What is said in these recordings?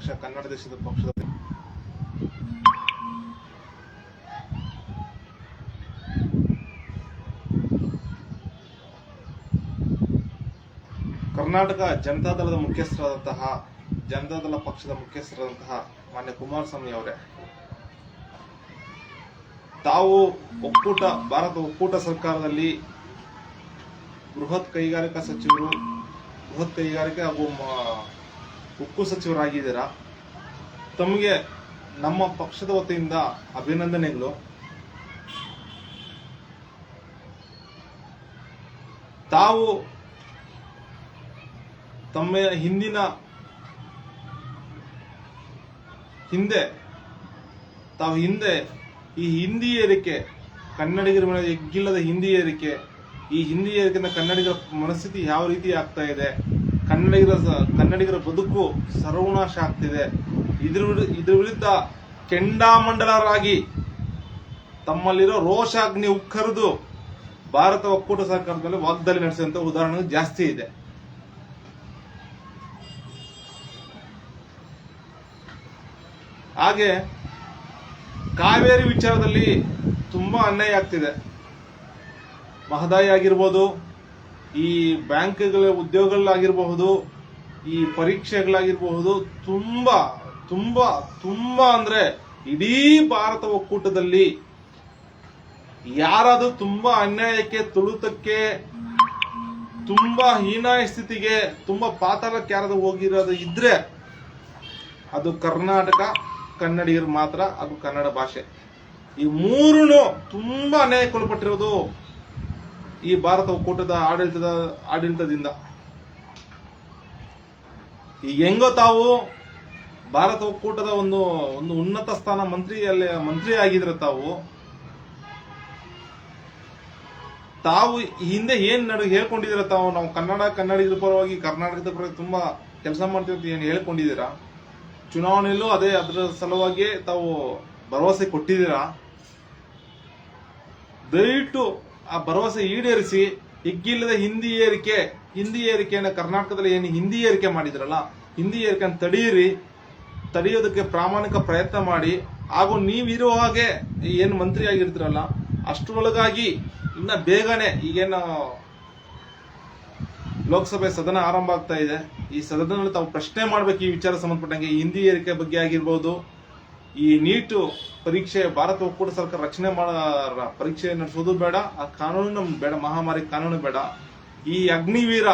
ಪಕ್ಷ ಕನ್ನಡ ದೇಶದ ಪಕ್ಷದ ಕರ್ನಾಟಕ ಜನತಾದಳದ ಮುಖ್ಯಸ್ಥರಾದಂತಹ ಜನತಾದಳ ಪಕ್ಷದ ಮುಖ್ಯಸ್ಥರಾದಂತಹ ಮಾನ್ಯ ಕುಮಾರಸ್ವಾಮಿ ಅವರೇ, ತಾವು ಭಾರತ ಒಕ್ಕೂಟ ಸರ್ಕಾರದಲ್ಲಿ ಬೃಹತ್ ಕೈಗಾರಿಕಾ ಸಚಿವರು, ಬೃಹತ್ ಕೈಗಾರಿಕೆ ಹಾಗೂ ಉಕ್ಕು ಸಚಿವರಾಗಿದ್ದೀರಾ. ತಮಗೆ ನಮ್ಮ ಪಕ್ಷದ ವತಿಯಿಂದ ಅಭಿನಂದನೆಗಳು. ತಾವು ತಮ್ಮ ಹಿಂದೆ ಈ ಹಿಂದಿ ಏರಿಕೆ, ಕನ್ನಡಿಗರ ಮೇಲೆ ಎಗ್ಗಿಲ್ಲದ ಹಿಂದಿ ಏರಿಕೆ, ಈ ಹಿಂದಿ ಏರಿಕೆಯಿಂದ ಕನ್ನಡಿಗರ ಮನಸ್ಥಿತಿ ಯಾವ ರೀತಿ ಆಗ್ತಾ ಇದೆ, ಕನ್ನಡಿಗರ ಬದುಕು ಸರ್ವನಾಶ ಆಗ್ತಿದೆ, ಇದ್ರ ವಿರುದ್ಧ ಕೆಂಡಾಮಂಡಲರಾಗಿ ತಮ್ಮಲ್ಲಿರೋ ರೋಷಾಗ್ನಿ ಉಕ್ಕರಿದು ಭಾರತ ಒಕ್ಕೂಟ ಸರ್ಕಾರದ ಮೇಲೆ ವಾಗ್ದಾಳಿ ನಡೆಸಿದಂತ ಉದಾಹರಣೆ ಜಾಸ್ತಿ ಇದೆ. ಹಾಗೆ ಕಾವೇರಿ ವಿಚಾರದಲ್ಲಿ ತುಂಬಾ ಅನ್ಯಾಯ ಆಗ್ತಿದೆ. ಮಹದಾಯಿ ಆಗಿರ್ಬೋದು, ಈ ಬ್ಯಾಂಕ್ಗಳ ಉದ್ಯೋಗಗಳಾಗಿರಬಹುದು, ಈ ಪರೀಕ್ಷೆಗಳಾಗಿರಬಹುದು, ತುಂಬಾ ತುಂಬಾ ತುಂಬಾ ಅಂದ್ರೆ ಇಡೀ ಭಾರತ ಒಕ್ಕೂಟದಲ್ಲಿ ಯಾರಾದ್ರೂ ತುಂಬಾ ಅನ್ಯಾಯಕ್ಕೆ, ತುಳಿತಕ್ಕೆ, ತುಂಬಾ ಹೀನಾಯ ಸ್ಥಿತಿಗೆ, ತುಂಬಾ ಪಾತಾಳಕ್ಕೆ ಯಾರಾದ್ರೂ ಹೋಗಿರೋದು ಇದ್ರೆ ಅದು ಕರ್ನಾಟಕ ಕನ್ನಡಿಗರು ಮಾತ್ರ, ಅದು ಕನ್ನಡ ಭಾಷೆ. ಈ ಮೂರೂ ತುಂಬಾ ಅನ್ಯಾಯಕ್ಕೊಳಪಟ್ಟಿರೋದು ಈ ಭಾರತ ಒಕ್ಕೂಟದ ಆಡಳಿತದಿಂದ. ಈಗ ಹೆಂಗೋ ತಾವು ಭಾರತ ಒಕ್ಕೂಟದ ಒಂದು ಉನ್ನತ ಸ್ಥಾನ ಮಂತ್ರಿ ಆಗಿದ್ರೆ ತಾವು ಹಿಂದೆ ಏನ್ ಹೇಳ್ಕೊಂಡಿದ್ದೀರ, ತಾವು ನಾವು ಕನ್ನಡಿಗರ ಪರವಾಗಿ, ಕರ್ನಾಟಕದ ಪರವಾಗಿ ತುಂಬಾ ಕೆಲಸ ಮಾಡ್ತೀವಿ ಅಂತ ಏನ್ ಹೇಳ್ಕೊಂಡಿದ್ದೀರಾ? ಚುನಾವಣೆಯಲ್ಲೂ ಅದರ ಸಲುವಾಗಿ ತಾವು ಭರವಸೆ ಕೊಟ್ಟಿದ್ದೀರಾ? ದಯವಿಟ್ಟು ಆ ಭರವಸೆ ಈಡೇರಿಸಿ. ಹಿಗ್ಗಿಲ್ಲದ ಹಿಂದಿ ಏರಿಕೆಯನ್ನು ಕರ್ನಾಟಕದಲ್ಲಿ ಏನು ಹಿಂದಿ ಏರಿಕೆ ಮಾಡಿದ್ರಲ್ಲ, ಹಿಂದಿ ಏರಿಕೆಯನ್ನು ತಡೆಯೋದಕ್ಕೆ ಪ್ರಾಮಾಣಿಕ ಪ್ರಯತ್ನ ಮಾಡಿ. ಹಾಗೂ ನೀವಿರೋ ಹಾಗೆ ಏನು ಮಂತ್ರಿ ಆಗಿರ್ತೀರಲ್ಲ, ಅಷ್ಟರೊಳಗಾಗಿ ಇನ್ನ ಬೇಗನೆ, ಈಗೇನು ಲೋಕಸಭೆ ಸದನ ಆರಂಭ ಆಗ್ತಾ ಇದೆ, ಈ ಸದನದಲ್ಲಿ ತಾವು ಪ್ರಶ್ನೆ ಮಾಡ್ಬೇಕು ಈ ವಿಚಾರ ಸಂಬಂಧಪಟ್ಟಂಗೆ. ಹಿಂದಿ ಏರಿಕೆ ಬಗ್ಗೆ ಆಗಿರ್ಬೋದು, ಈ ನೀಟ್ ಪರೀಕ್ಷೆ, ಭಾರತ ಒಕ್ಕೂಟ ಸರ್ಕಾರ ರಚನೆ ಪರೀಕ್ಷೆ ನಡೆಸೋದು ಬೇಡ, ಆ ಕಾನೂನು ಬೇಡ, ಮಹಾಮಾರಿ ಕಾನೂನು ಬೇಡ. ಈ ಅಗ್ನಿವೀರ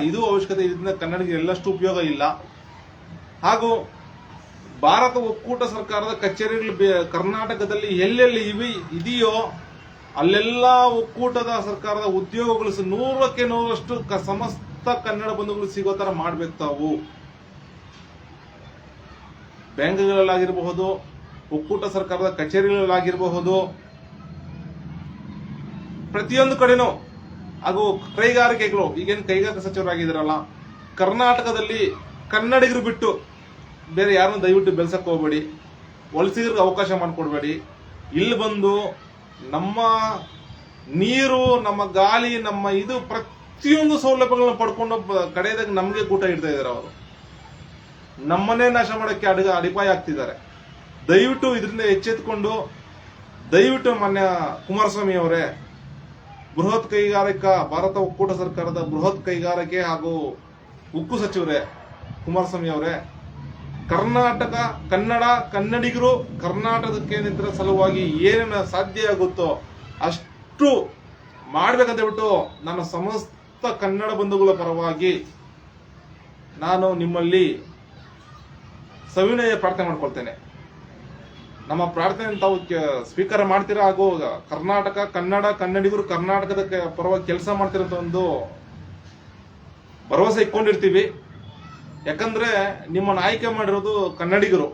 ಇದು ಅವಶ್ಯಕತೆ, ಇದರಿಂದ ಕನ್ನಡಿಗರಿಗೆ ಎಲ್ಲಷ್ಟು ಉಪಯೋಗ ಇಲ್ಲ. ಹಾಗೂ ಭಾರತ ಒಕ್ಕೂಟ ಸರ್ಕಾರದ ಕಚೇರಿಗಳು ಕರ್ನಾಟಕದಲ್ಲಿ ಎಲ್ಲೆಲ್ಲಿ ಇದೆಯೋ ಅಲ್ಲೆಲ್ಲ ಒಕ್ಕೂಟದ ಸರ್ಕಾರದ ಉದ್ಯೋಗಗಳು 100ಕ್ಕೆ 100ರಷ್ಟು ಸಮಸ್ತ ಕನ್ನಡ ಬಂಧುಗಳು ಸಿಗೋ ತರ ಮಾಡ್ಬೇಕು. ತಾವು ಬ್ಯಾಂಕ್ಗಳಲ್ಲಾಗಿರಬಹುದು, ಒಕ್ಕೂಟ ಸರ್ಕಾರದ ಕಚೇರಿಗಳಲ್ಲಾಗಿರಬಹುದು, ಪ್ರತಿಯೊಂದು ಕಡೆನೂ. ಹಾಗೂ ಕೈಗಾರಿಕೆಗಳು, ಈಗೇನು ಕೈಗಾರಿಕಾ ಸಚಿವರಾಗಿದ್ದಾರಲ್ಲ, ಕರ್ನಾಟಕದಲ್ಲಿ ಕನ್ನಡಿಗರು ಬಿಟ್ಟು ಬೇರೆ ಯಾರನ್ನು ದಯವಿಟ್ಟು ಬೆಳೆಸಕ್ ಹೋಗ್ಬೇಡಿ, ವಲಸಿಗರಿಗೆ ಅವಕಾಶ ಮಾಡಿಕೊಡ್ಬೇಡಿ. ಇಲ್ಲಿ ಬಂದು ನಮ್ಮ ನೀರು, ನಮ್ಮ ಗಾಳಿ, ನಮ್ಮ ಪ್ರತಿಯೊಂದು ಸೌಲಭ್ಯಗಳನ್ನ ಪಡ್ಕೊಂಡು ಕಡೆಯದಾಗ ನಮಗೆ ಕೂಟ ಇಡ್ತಾ ಇದ್ದಾರೆ. ಅವರು ನಮ್ಮನ್ನೇ ನಾಶ ಮಾಡಕ್ಕೆ ಅಡಿಪಾಯ ಆಗ್ತಿದ್ದಾರೆ. ದಯವಿಟ್ಟು ಇದರಿಂದ ಎಚ್ಚೆತ್ತುಕೊಂಡು, ದಯವಿಟ್ಟು ಮಾನ್ಯ ಕುಮಾರಸ್ವಾಮಿ ಅವರೇ, ಬೃಹತ್ ಕೈಗಾರಿಕಾ, ಭಾರತ ಒಕ್ಕೂಟ ಸರ್ಕಾರದ ಬೃಹತ್ ಕೈಗಾರಿಕೆ ಹಾಗೂ ಉಕ್ಕು ಸಚಿವರೇ ಕುಮಾರಸ್ವಾಮಿ ಅವರೇ, ಕನ್ನಡಿಗರು ಕರ್ನಾಟಕಕ್ಕೆ ನಿಂತರ ಸಲುವಾಗಿ ಏನೇನು ಸಾಧ್ಯ ಆಗುತ್ತೋ ಅಷ್ಟು ಮಾಡ್ಬೇಕಂತ ಬಿಟ್ಟು ನನ್ನ ಸಮಸ್ತ ಕನ್ನಡ ಬಂಧುಗಳ ಪರವಾಗಿ ನಾನು ನಿಮ್ಮಲ್ಲಿ ಸವಿನಯ ಪ್ರಾರ್ಥನೆ ಮಾಡ್ಕೊಳ್ತೇನೆ. ನಮ್ಮ ಪ್ರಾರ್ಥನೆ ತಾವು ಸ್ವೀಕಾರ ಮಾಡ್ತೀರಾ, ಹಾಗೂ ಕನ್ನಡಿಗರು ಕರ್ನಾಟಕದ ಪರವಾಗಿ ಕೆಲಸ ಮಾಡ್ತಿರೋಂತ ಒಂದು ಭರವಸೆ ಇಟ್ಕೊಂಡಿರ್ತೀವಿ. ಯಾಕಂದ್ರೆ ನಿಮ್ಮನ್ನು ಆಯ್ಕೆ ಮಾಡಿರೋದು ಕನ್ನಡಿಗರು.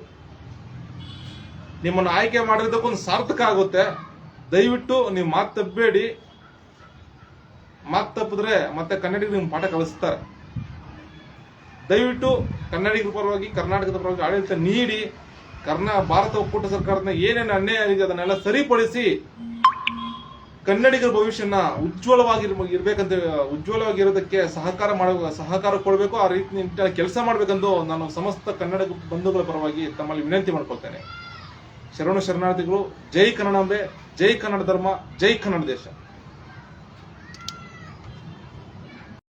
ನಿಮ್ಮನ್ನು ಆಯ್ಕೆ ಮಾಡಿರೋದಕ್ಕೊಂದು ಸಾರ್ಥಕ ಆಗುತ್ತೆ. ದಯವಿಟ್ಟು ನೀವು ಮಾತು ತಪ್ಪಬೇಡಿ. ಮಾತು ತಪ್ಪಿದ್ರೆ ಮತ್ತೆ ಕನ್ನಡಿಗರು ನಿಮ್ಮ ಪಾಠ ಕಲಿಸ್ತಾರೆ. ದಯವಿಟ್ಟು ಕನ್ನಡಿಗರ ಪರವಾಗಿ, ಕರ್ನಾಟಕದ ಪರವಾಗಿ ಆಡಳಿತ ನೀಡಿ, ಭಾರತ ಒಕ್ಕೂಟ ಸರ್ಕಾರದ ಏನೇನು ಅನ್ಯಾಯ ಆಗಿದೆ ಅದನ್ನೆಲ್ಲ ಸರಿಪಡಿಸಿ ಕನ್ನಡಿಗರ ಭವಿಷ್ಯನ ಉಜ್ವಲವಾಗಿರೋದಕ್ಕೆ ಸಹಕಾರ ಕೊಡಬೇಕು, ಆ ರೀತಿ ಕೆಲಸ ಮಾಡಬೇಕೆಂದು ನಾನು ಸಮಸ್ತ ಕನ್ನಡ ಬಂಧುಗಳ ಪರವಾಗಿ ತಮ್ಮಲ್ಲಿ ವಿನಂತಿ ಮಾಡ್ಕೊಳ್ತೇನೆ. ಶರಣು ಶರಣಾರ್ಥಿಗಳು. ಜೈ ಕನ್ನಡಾಂಬೆ, ಜೈ ಕನ್ನಡ ಧರ್ಮ, ಜೈ ಕನ್ನಡ ದೇಶ.